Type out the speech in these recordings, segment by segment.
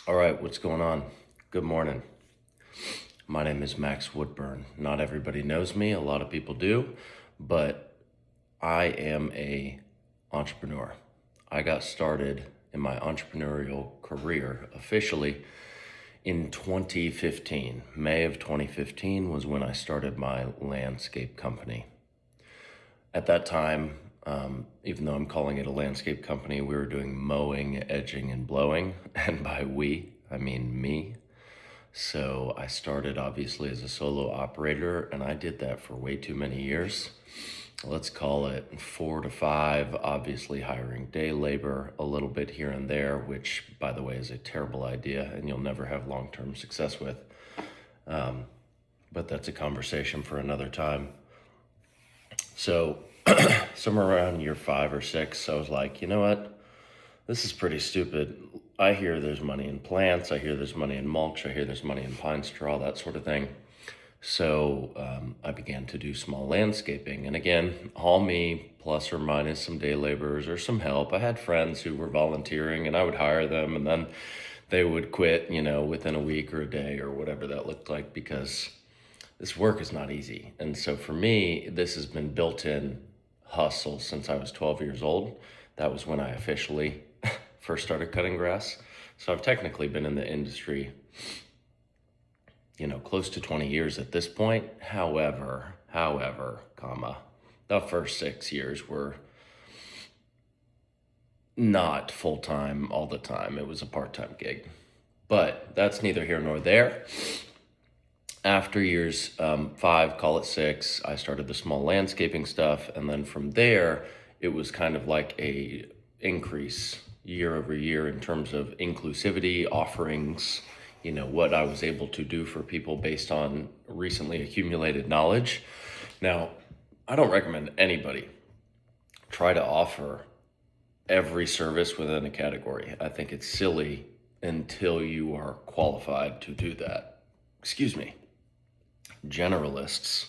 All right, what's going on? Good morning. My name is Max Woodburn. Not everybody knows me, a lot of people do, but I am a entrepreneur. I got started in my entrepreneurial career officially in 2015. May of 2015 was when I started my landscape company. At that time, even though I'm calling it a landscape company, we were doing mowing, edging, and blowing. And by we, I mean me. So I started obviously as a solo operator, and I did that for way too many years. Let's call it 4 to 5, obviously hiring day labor a little bit here and there, which, by the way, is a terrible idea and you'll never have long-term success with. But that's a conversation for another time. So somewhere around year 5 or 6, I was like, you know what? This is pretty stupid. I hear there's money in plants. I hear there's money in mulch. I hear there's money in pine straw, that sort of thing. So I began to do small landscaping. And again, all me, plus or minus some day laborers or some help. I had friends who were volunteering and I would hire them and then they would quit, within a week or a day or whatever that looked like, because this work is not easy. And so for me, this has been built in hustle since I was 12 years old. That was when I officially first started cutting grass. So I've technically been in the industry, close to 20 years at this point. However, the first 6 years were not full-time all the time. It was a part-time gig. But that's neither here nor there. After years 5, call it 6, I started the small landscaping stuff. And then from there, it was kind of like a increase year over year in terms of inclusivity, offerings, what I was able to do for people based on recently accumulated knowledge. Now, I don't recommend anybody try to offer every service within a category. I think it's silly until you are qualified to do that. Excuse me. Generalists,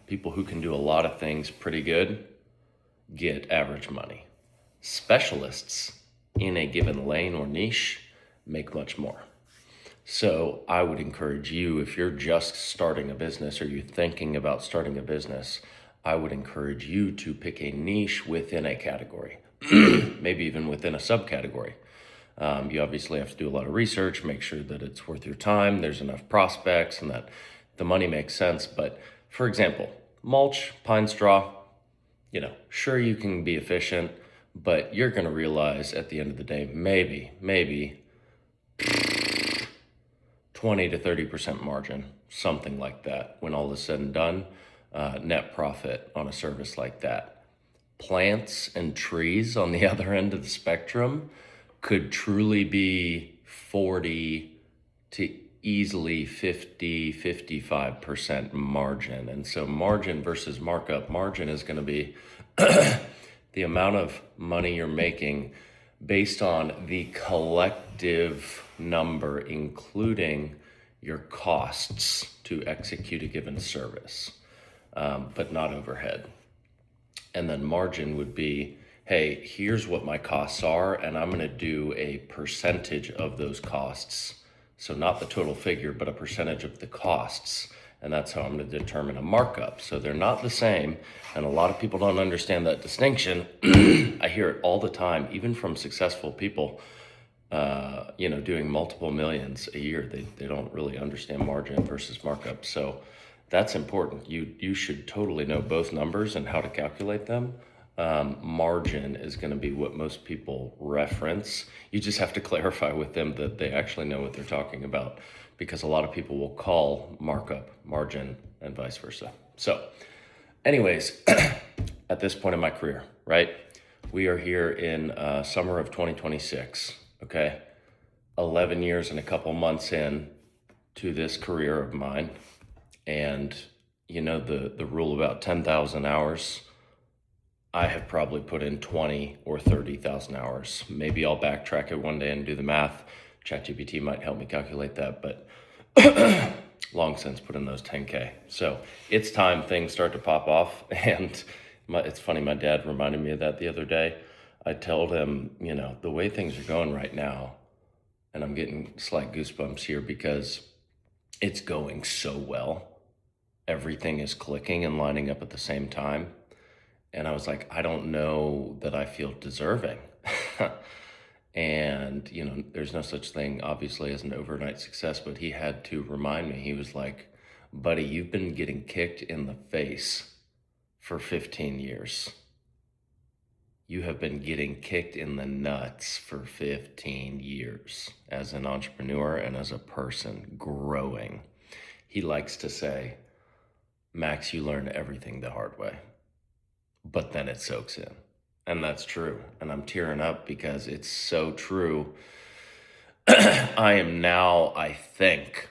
people who can do a lot of things pretty good, get average money. Specialists in a given lane or niche make much more. So I would encourage you, if you're just starting a business or you're thinking about starting a business, I would encourage you to pick a niche within a category, maybe even within a subcategory. You obviously have to do a lot of research, make sure that it's worth your time, there's enough prospects, and that the money makes sense. But for example, mulch, pine straw, sure you can be efficient, but you're going to realize at the end of the day, maybe 20 to 30% margin, something like that, when all is said and done, net profit on a service like that. Plants and trees on the other end of the spectrum could truly be 40 to easily 50, 55% margin. And so margin versus markup, margin is going to be the amount of money you're making based on the collective number, including your costs to execute a given service, but not overhead. And then margin would be, hey, here's what my costs are, and I'm going to do a percentage of those costs. So not the total figure, but a percentage of the costs. And that's how I'm going to determine a markup. So they're not the same. And a lot of people don't understand that distinction. I hear it all the time, even from successful people, doing multiple millions a year. They don't really understand margin versus markup. So that's important. You should totally know both numbers and how to calculate them. Margin is going to be what most people reference. You just have to clarify with them that they actually know what they're talking about, because a lot of people will call markup margin and vice versa. So anyways, at this point in my career, right, we are here in summer of 2026, okay? 11 years and a couple months in to this career of mine. And the rule about 10,000 hours, I have probably put in 20 or 30,000 hours. Maybe I'll backtrack it one day and do the math. ChatGPT might help me calculate that, but long since put in those 10K. So it's time things start to pop off. And it's funny, my dad reminded me of that the other day. I told him, the way things are going right now, and I'm getting slight goosebumps here because it's going so well. Everything is clicking and lining up at the same time. And I was like, I don't know that I feel deserving. And, there's no such thing, obviously, as an overnight success, but he had to remind me. He was like, buddy, you've been getting kicked in the face for 15 years. You have been getting kicked in the nuts for 15 years as an entrepreneur and as a person growing. He likes to say, Max, you learn everything the hard way, but then it soaks in. And that's true. And I'm tearing up because it's so true. I am now, I think,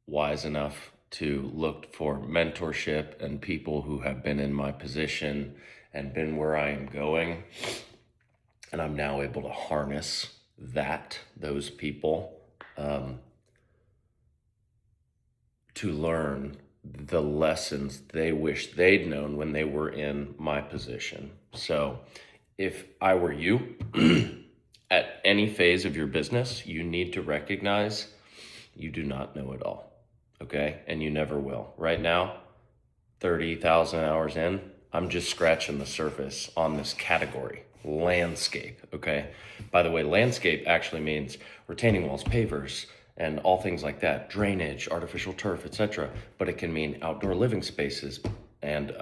wise enough to look for mentorship and people who have been in my position and been where I am going. And I'm now able to harness those people, to learn the lessons they wish they'd known when they were in my position. So if I were you, at any phase of your business, you need to recognize you do not know it all, okay? And you never will. Right now, 30,000 hours in, I'm just scratching the surface on this category, landscape, okay? By the way, landscape actually means retaining walls, pavers, and all things like that, drainage, artificial turf, etc. But it can mean outdoor living spaces and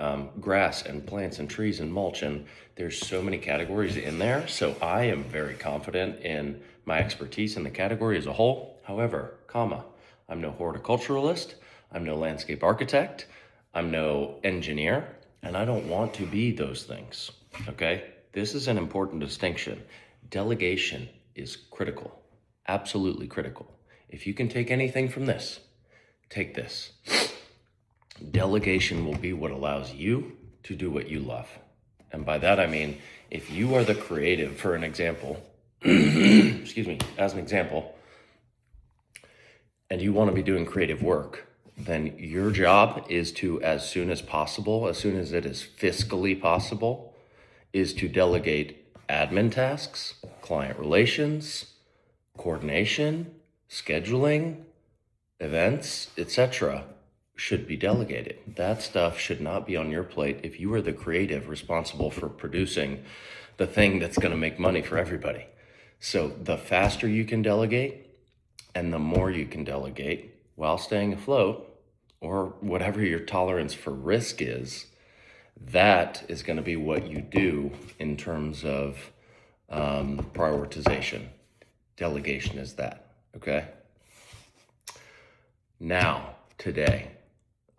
grass and plants and trees and mulch. And there's so many categories in there. So I am very confident in my expertise in the category as a whole. However, I'm no horticulturalist. I'm no landscape architect. I'm no engineer. And I don't want to be those things, okay? This is an important distinction. Delegation is critical, absolutely critical. If you can take anything from this, take this. Delegation will be what allows you to do what you love. And by that, I mean, if you are the creative, for an example, as an example, and you want to be doing creative work, then your job is to, as soon as possible, as soon as it is fiscally possible, is to delegate admin tasks, client relations, coordination, scheduling, events, etc. should be delegated. That stuff should not be on your plate if you are the creative responsible for producing the thing that's going to make money for everybody. So the faster you can delegate and the more you can delegate while staying afloat, or whatever your tolerance for risk is, that is going to be what you do in terms of prioritization. Delegation is that. Okay. Now, today,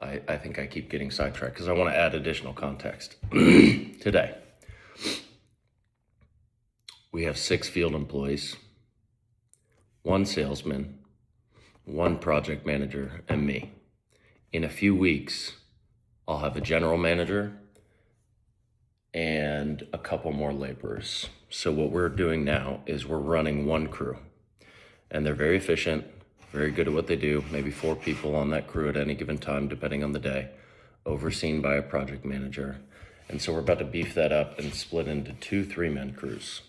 I think I keep getting sidetracked because I want to add additional context. Today, we have 6 field employees, 1 salesman, 1 project manager, and me. In a few weeks, I'll have a general manager and a couple more laborers. So what we're doing now is we're running 1 crew. And they're very efficient, very good at what they do, maybe 4 people on that crew at any given time, depending on the day, overseen by a project manager. And so we're about to beef that up and split into 2 3-man crews.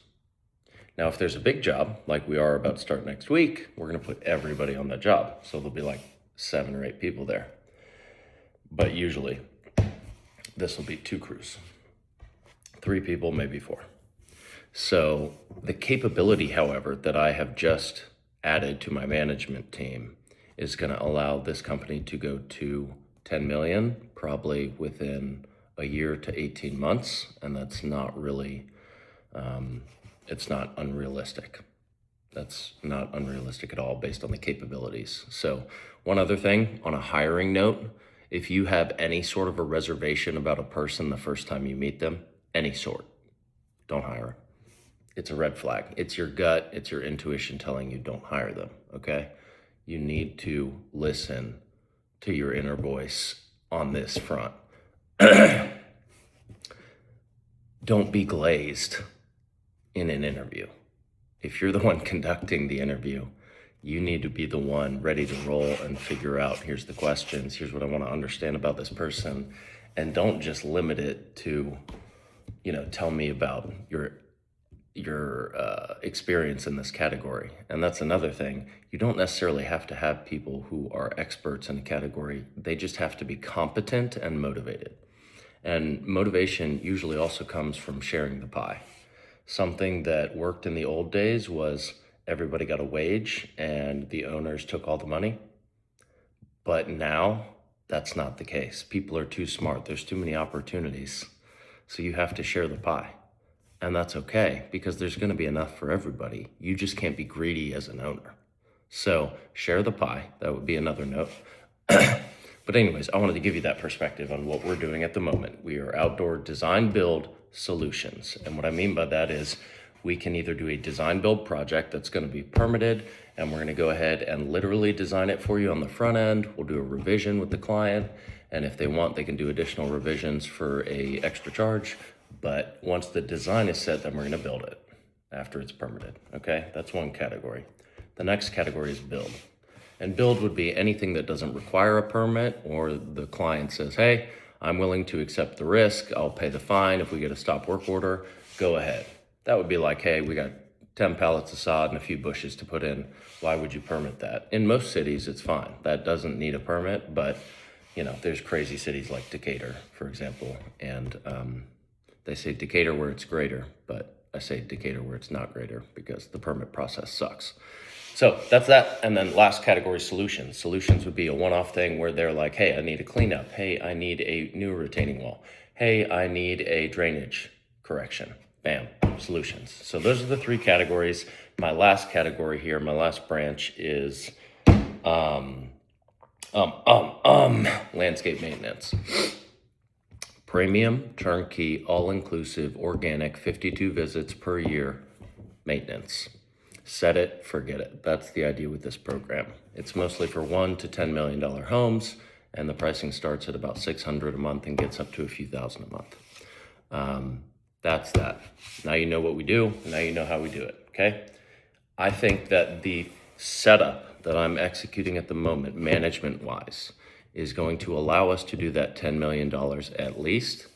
Now, if there's a big job, like we are about to start next week, we're gonna put everybody on that job. So there'll be like 7 or 8 people there. But usually, this will be 2 crews. 3 people, maybe 4. So the capability, however, that I have just added to my management team is going to allow this company to go to 10 million, probably within a year to 18 months. And that's not really, it's not unrealistic. That's not unrealistic at all based on the capabilities. So one other thing on a hiring note, if you have any sort of a reservation about a person the first time you meet them, any sort, don't hire them. It's a red flag. It's your gut, it's your intuition telling you don't hire them, okay? You need to listen to your inner voice on this front. Don't be glazed in an interview. If you're the one conducting the interview, you need to be the one ready to roll and figure out, here's the questions, here's what I want to understand about this person. And don't just limit it to, tell me about your your experience in this category. And that's another thing. You don't necessarily have to have people who are experts in a category. They just have to be competent and motivated. And motivation usually also comes from sharing the pie. Something that worked in the old days was everybody got a wage and the owners took all the money. But now that's not the case. People are too smart. There's too many opportunities. So you have to share the pie. And that's okay, because there's going to be enough for everybody. You just can't be greedy as an owner. So share the pie. That would be another note. But anyways, I wanted to give you that perspective on what we're doing at the moment. We are outdoor design build solutions. And what I mean by that is we can either do a design build project that's going to be permitted, and we're going to go ahead and literally design it for you on the front end. We'll do a revision with the client. And if they want, they can do additional revisions for a extra charge. But once the design is set, then we're going to build it after it's permitted. Okay, that's one category. The next category is build. And build would be anything that doesn't require a permit, or the client says, hey, I'm willing to accept the risk. I'll pay the fine if we get a stop work order. Go ahead. That would be like, hey, we got 10 pallets of sod and a few bushes to put in. Why would you permit that? In most cities, it's fine. That doesn't need a permit, but there's crazy cities like Decatur, for example, and they say Decatur where it's greater, but I say Decatur where it's not greater because the permit process sucks. So that's that. And then last category, solutions. Solutions would be a one-off thing where they're like, hey, I need a cleanup. Hey, I need a new retaining wall. Hey, I need a drainage correction. Bam, solutions. So those are the three categories. My last category here, my last branch is landscape maintenance. Premium, turnkey, all-inclusive, organic, 52 visits per year maintenance. Set it, forget it. That's the idea with this program. It's mostly for $1 to $10 million homes, and the pricing starts at about $600 a month and gets up to a few thousand a month. That's that. Now you know what we do, and now you know how we do it, okay? I think that the setup that I'm executing at the moment, management-wise, is going to allow us to do that $10 million at least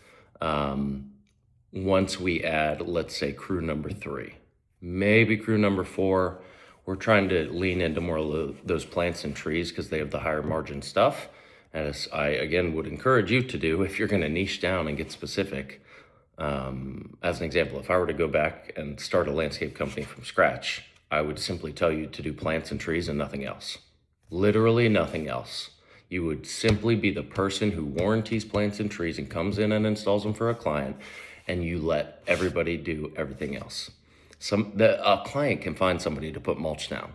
once we add, let's say, crew number 3. Maybe crew number 4. We're trying to lean into more of those plants and trees because they have the higher margin stuff. As I, again, would encourage you to do if you're going to niche down and get specific. As an example, if I were to go back and start a landscape company from scratch, I would simply tell you to do plants and trees and nothing else. Literally nothing else. You would simply be the person who warranties plants and trees and comes in and installs them for a client, and you let everybody do everything else. A client can find somebody to put mulch down.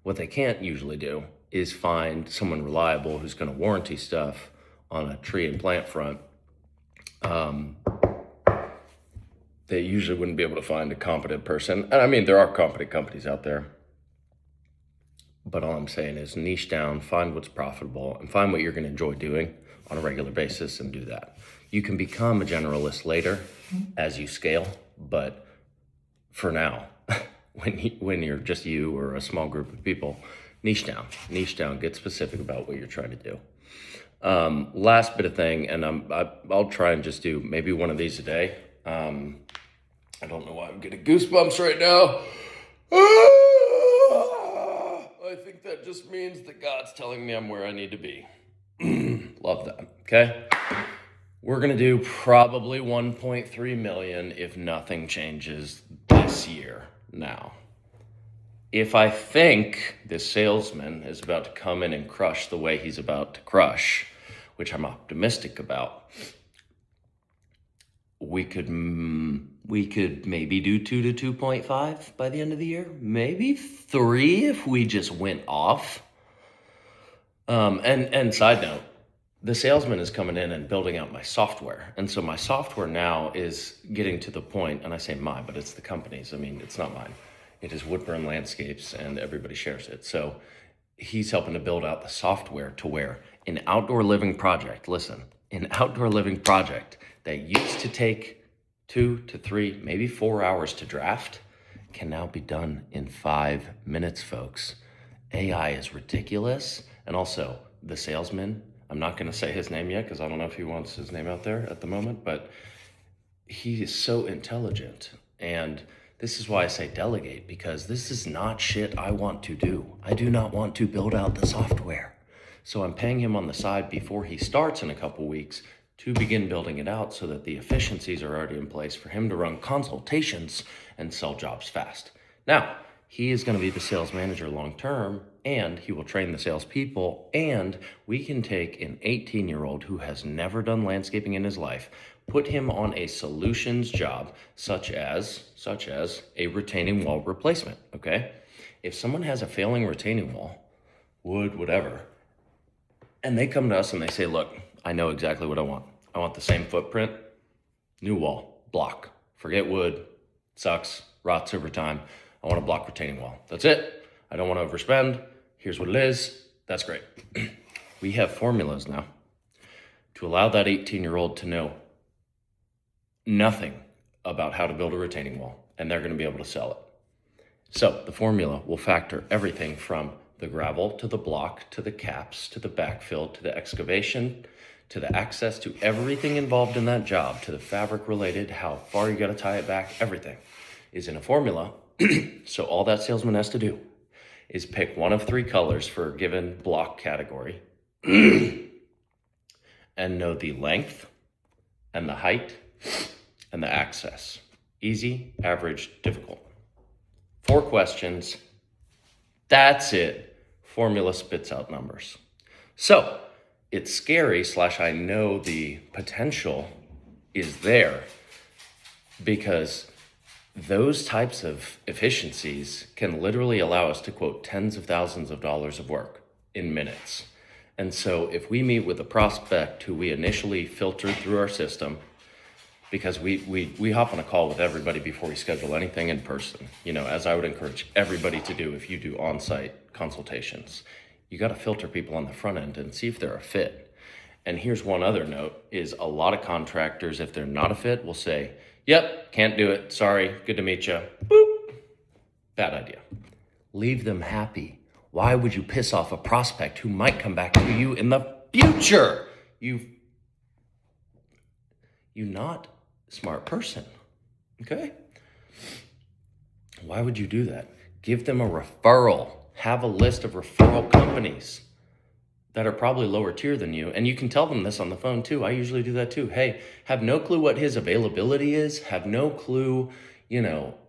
What they can't usually do is find someone reliable who's going to warranty stuff on a tree and plant front. They usually wouldn't be able to find a competent person. And I mean, there are competent companies out there. But all I'm saying is niche down, find what's profitable, and find what you're going to enjoy doing on a regular basis and do that. You can become a generalist later as you scale, but for now, when you're just you or a small group of people, niche down, get specific about what you're trying to do. Last bit of thing, and I'll try and just do maybe one of these a day. I don't know why I'm getting goosebumps right now. I think that just means that God's telling me I'm where I need to be. Love that, okay? We're gonna do probably 1.3 million if nothing changes this year now. If I think this salesman is about to come in and crush the way he's about to crush, which I'm optimistic about, we could maybe do 2 to 2.5 by the end of the year. Maybe 3 if we just went off. And side note, the salesman is coming in and building out my software. And so my software now is getting to the point, and I say mine, but it's the company's. I mean, it's not mine. It is Woodburn Landscapes, and everybody shares it. So he's helping to build out the software to where an outdoor living project, that used to take 2 to 3, maybe 4 hours to draft can now be done in 5 minutes, folks. AI is ridiculous. And also, the salesman, I'm not going to say his name yet because I don't know if he wants his name out there at the moment, but he is so intelligent. And This is why I say delegate, because this is not shit I want to do. I do not want to build out the software. So I'm paying him on the side before he starts in a couple weeks to begin building it out so that the efficiencies are already in place for him to run consultations and sell jobs fast. Now, he is going to be the sales manager long term, and he will train the salespeople, and we can take an 18-year-old who has never done landscaping in his life, put him on a solutions job, such as a retaining wall replacement, okay? If someone has a failing retaining wall, wood, whatever, and they come to us and they say, look, I know exactly what I want. I want the same footprint, new wall, block. Forget wood, sucks, rots over time. I want a block retaining wall. That's it. I don't want to overspend. Here's what it is. That's great. We have formulas now to allow that 18-year-old to know nothing about how to build a retaining wall, and they're going to be able to sell it. So the formula will factor everything from the gravel to the block to the caps to the backfill to the excavation to the access to everything involved in that job, to the fabric related, how far you got to tie it back, everything is in a formula. So all that salesman has to do is pick one of three colors for a given block category and know the length and the height and the access. Easy, average, difficult. 4 questions. That's it. Formula spits out numbers. So it's scary / I know the potential is there, because those types of efficiencies can literally allow us to quote tens of thousands of dollars of work in minutes. And so if we meet with a prospect who we initially filter through our system, because we hop on a call with everybody before we schedule anything in person, as I would encourage everybody to do if you do on-site consultations. You got to filter people on the front end and see if they're a fit. And here's one other note, is a lot of contractors, if they're not a fit, will say, yep, can't do it, sorry, good to meet you, boop. Bad idea. Leave them happy. Why would you piss off a prospect who might come back to you in the future? You're not a smart person, okay? Why would you do that? Give them a referral. Have a list of referral companies that are probably lower tier than you. And you can tell them this on the phone too. I usually do that too. Hey, have no clue what his availability is. Have no clue,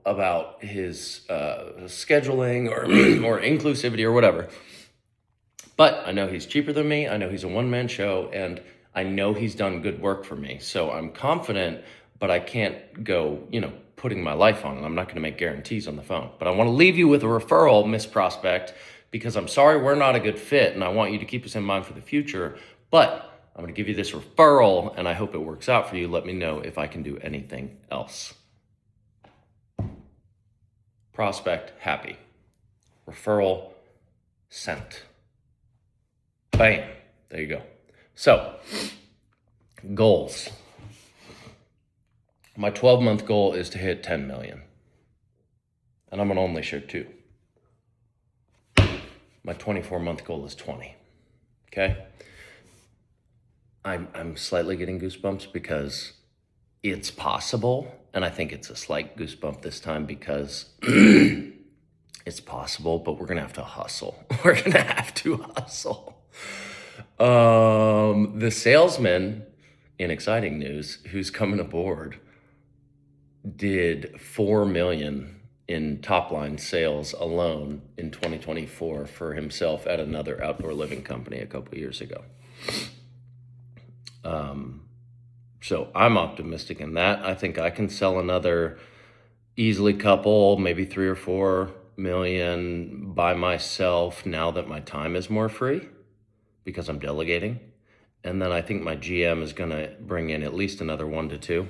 about his scheduling or or inclusivity or whatever. But I know he's cheaper than me. I know he's a one-man show, and I know he's done good work for me. So I'm confident, but I can't go, putting my life on it. I'm not going to make guarantees on the phone. But I want to leave you with a referral, Miss Prospect, because I'm sorry we're not a good fit, and I want you to keep us in mind for the future. But I'm going to give you this referral, and I hope it works out for you. Let me know if I can do anything else. Prospect happy. Referral sent. Bam. There you go. So, goals. My 12-month goal is to hit 10 million. And I'm going to only share 2. My 24-month goal is 20. Okay? I'm slightly getting goosebumps because it's possible, and I think it's a slight goosebump this time because it's possible, but we're going to have to hustle. We're going to have to hustle. The salesman, in exciting news, who's coming aboard, did 4 million in top line sales alone in 2024 for himself at another outdoor living company a couple of years ago. So I'm optimistic in that. I think I can sell another easily couple, maybe 3 or 4 million by myself now that my time is more free because I'm delegating. And then I think my GM is going to bring in at least another 1 to 2.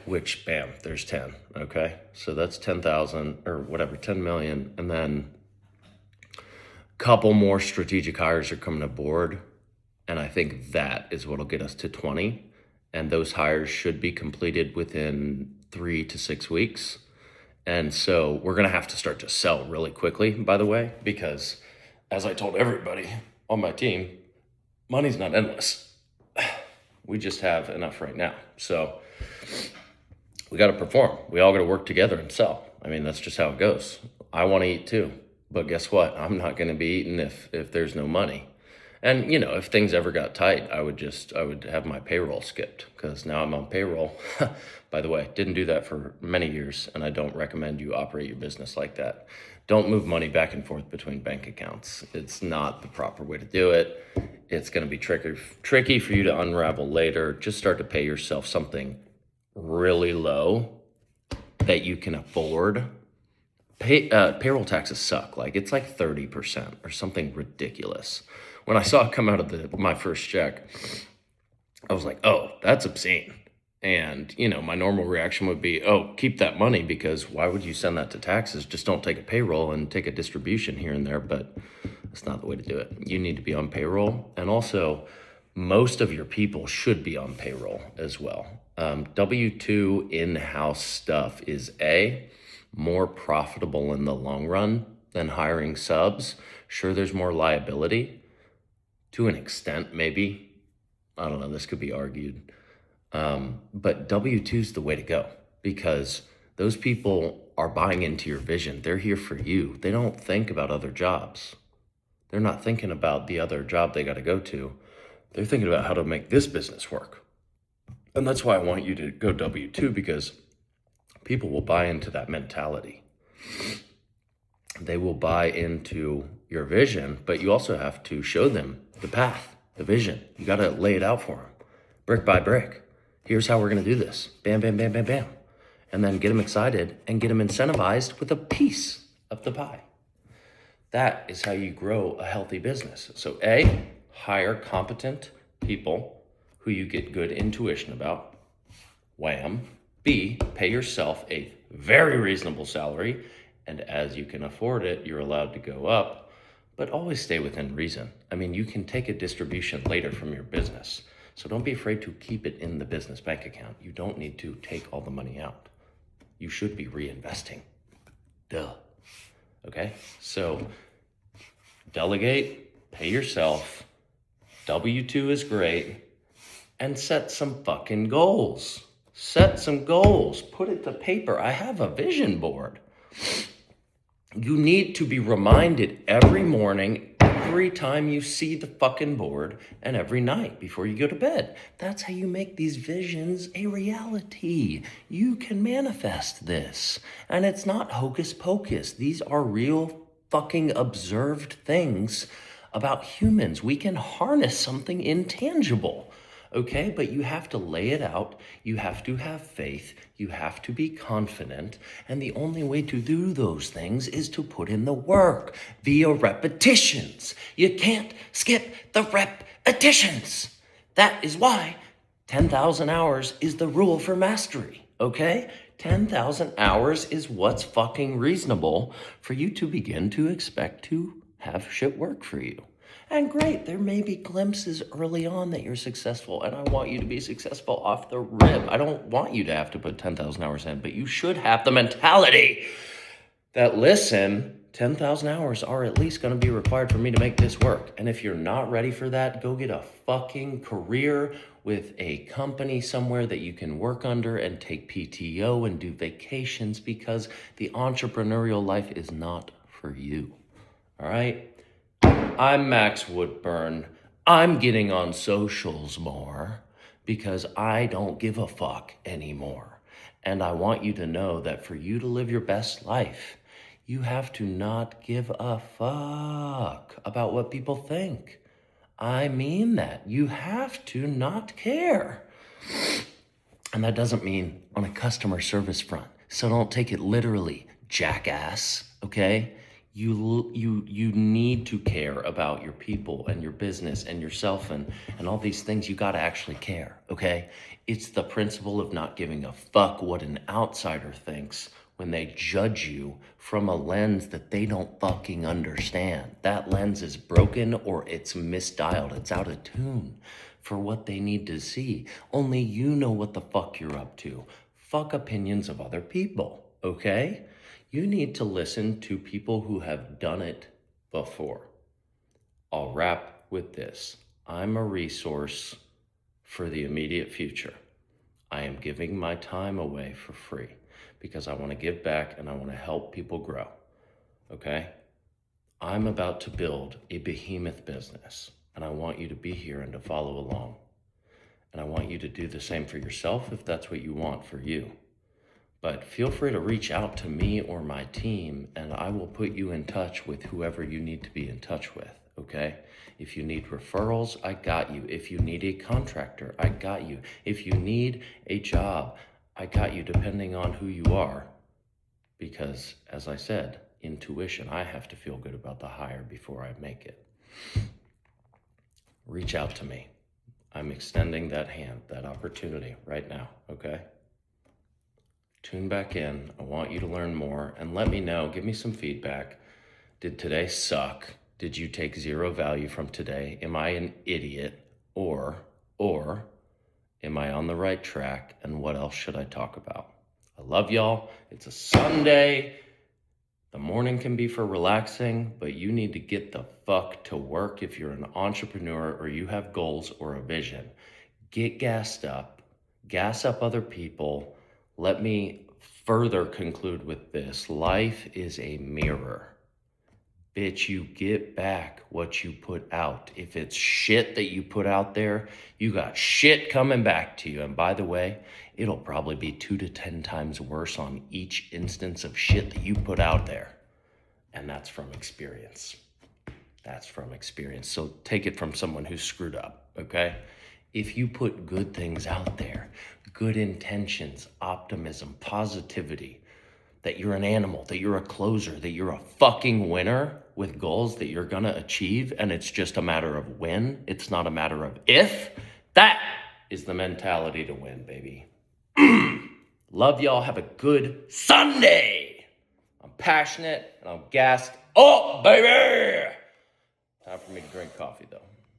Which, bam, there's 10, okay? So that's 10,000 or whatever, 10 million. And then a couple more strategic hires are coming aboard. And I think that is what'll get us to 20. And those hires should be completed within 3 to 6 weeks. And so we're going to have to start to sell really quickly, by the way, because as I told everybody on my team, money's not endless. We just have enough right now. So we got to perform. We all got to work together and sell. I mean, that's just how it goes. I want to eat too, but guess what? I'm not going to be eating if there's no money. And if things ever got tight, I would have my payroll skipped because now I'm on payroll. By the way, didn't do that for many years, and I don't recommend you operate your business like that. Don't move money back and forth between bank accounts. It's not the proper way to do it. It's going to be tricky for you to unravel later. Just start to pay yourself something really low that you can afford. Payroll taxes suck. Like it's like 30% or something ridiculous. When I saw it come out of my first check, I was like, oh, that's obscene. And, my normal reaction would be, oh, keep that money because why would you send that to taxes? Just don't take a payroll and take a distribution here and there. But that's not the way to do it. You need to be on payroll. And also, most of your people should be on payroll as well. W-2 in-house stuff is more profitable in the long run than hiring subs. Sure, there's more liability to an extent, maybe. I don't know, this could be argued. But W-2 is the way to go because those people are buying into your vision. They're here for you. They don't think about other jobs. They're not thinking about the other job they got to go to. They're thinking about how to make this business work. And that's why I want you to go W-2 because people will buy into that mentality. They will buy into your vision, but you also have to show them the path, the vision. You got to lay it out for them, brick by brick. Here's how we're going to do this. Bam, bam, bam, bam, bam. And then get them excited and get them incentivized with a piece of the pie. That is how you grow a healthy business. So A, hire competent people who you get good intuition about. Wham. B, pay yourself a very reasonable salary. And as you can afford it, you're allowed to go up, but always stay within reason. I mean, you can take a distribution later from your business. So don't be afraid to keep it in the business bank account. You don't need to take all the money out. You should be reinvesting. Duh. Okay? So delegate, pay yourself. W-2 is great. And set some fucking goals. Set some goals. Put it to paper. I have a vision board. You need to be reminded every morning, every time you see the fucking board, and every night before you go to bed. That's how you make these visions a reality. You can manifest this. And it's not hocus pocus. These are real fucking observed things about humans. We can harness something intangible. Okay, but you have to lay it out. You have to have faith. You have to be confident. And the only way to do those things is to put in the work via repetitions. You can't skip the repetitions. That is why 10,000 hours is the rule for mastery. Okay? 10,000 hours is what's fucking reasonable for you to begin to expect to have shit work for you. And great, there may be glimpses early on that you're successful, and I want you to be successful off the rip. I don't want you to have to put 10,000 hours in, but you should have the mentality that, listen, 10,000 hours are at least going to be required for me to make this work. And if you're not ready for that, go get a fucking career with a company somewhere that you can work under and take PTO and do vacations because the entrepreneurial life is not for you. All right? I'm Max Woodburn. I'm getting on socials more because I don't give a fuck anymore. And I want you to know that for you to live your best life, you have to not give a fuck about what people think. I mean that. You have to not care. And that doesn't mean on a customer service front. So don't take it literally, jackass, okay? You need to care about your people and your business and yourself and all these things. You got to actually care, okay? It's the principle of not giving a fuck what an outsider thinks when they judge you from a lens that they don't fucking understand. That lens is broken or it's misdialed. It's out of tune for what they need to see. Only you know what the fuck you're up to. Fuck opinions of other people, okay? You need to listen to people who have done it before. I'll wrap with this. I'm a resource for the immediate future. I am giving my time away for free because I want to give back and I want to help people grow. Okay? I'm about to build a behemoth business, and I want you to be here and to follow along. And I want you to do the same for yourself if that's what you want for you. But feel free to reach out to me or my team, and I will put you in touch with whoever you need to be in touch with, okay? If you need referrals, I got you. If you need a contractor, I got you. If you need a job, I got you, depending on who you are. Because, as I said, intuition, I have to feel good about the hire before I make it. Reach out to me. I'm extending that hand, that opportunity right now, okay? Tune back in. I want you to learn more and let me know. Give me some feedback. Did today suck? Did you take zero value from today? Am I an idiot? Or am I on the right track? And what else should I talk about? I love y'all. It's a Sunday. The morning can be for relaxing, but you need to get the fuck to work if you're an entrepreneur or you have goals or a vision. Get gassed up, gas up other people. Let me further conclude with this. Life is a mirror. Bitch, you get back what you put out. If it's shit that you put out there, you got shit coming back to you. And by the way, it'll probably be 2 to 10 times worse on each instance of shit that you put out there. And that's from experience. That's from experience. So take it from someone who's screwed up, okay? If you put good things out there, good intentions, optimism, positivity, that you're an animal, that you're a closer, that you're a fucking winner with goals that you're gonna achieve, and it's just a matter of when, it's not a matter of if, that is the mentality to win, baby. Love y'all. Have a good Sunday. I'm passionate and I'm gassed up, baby. Time for me to drink coffee, though.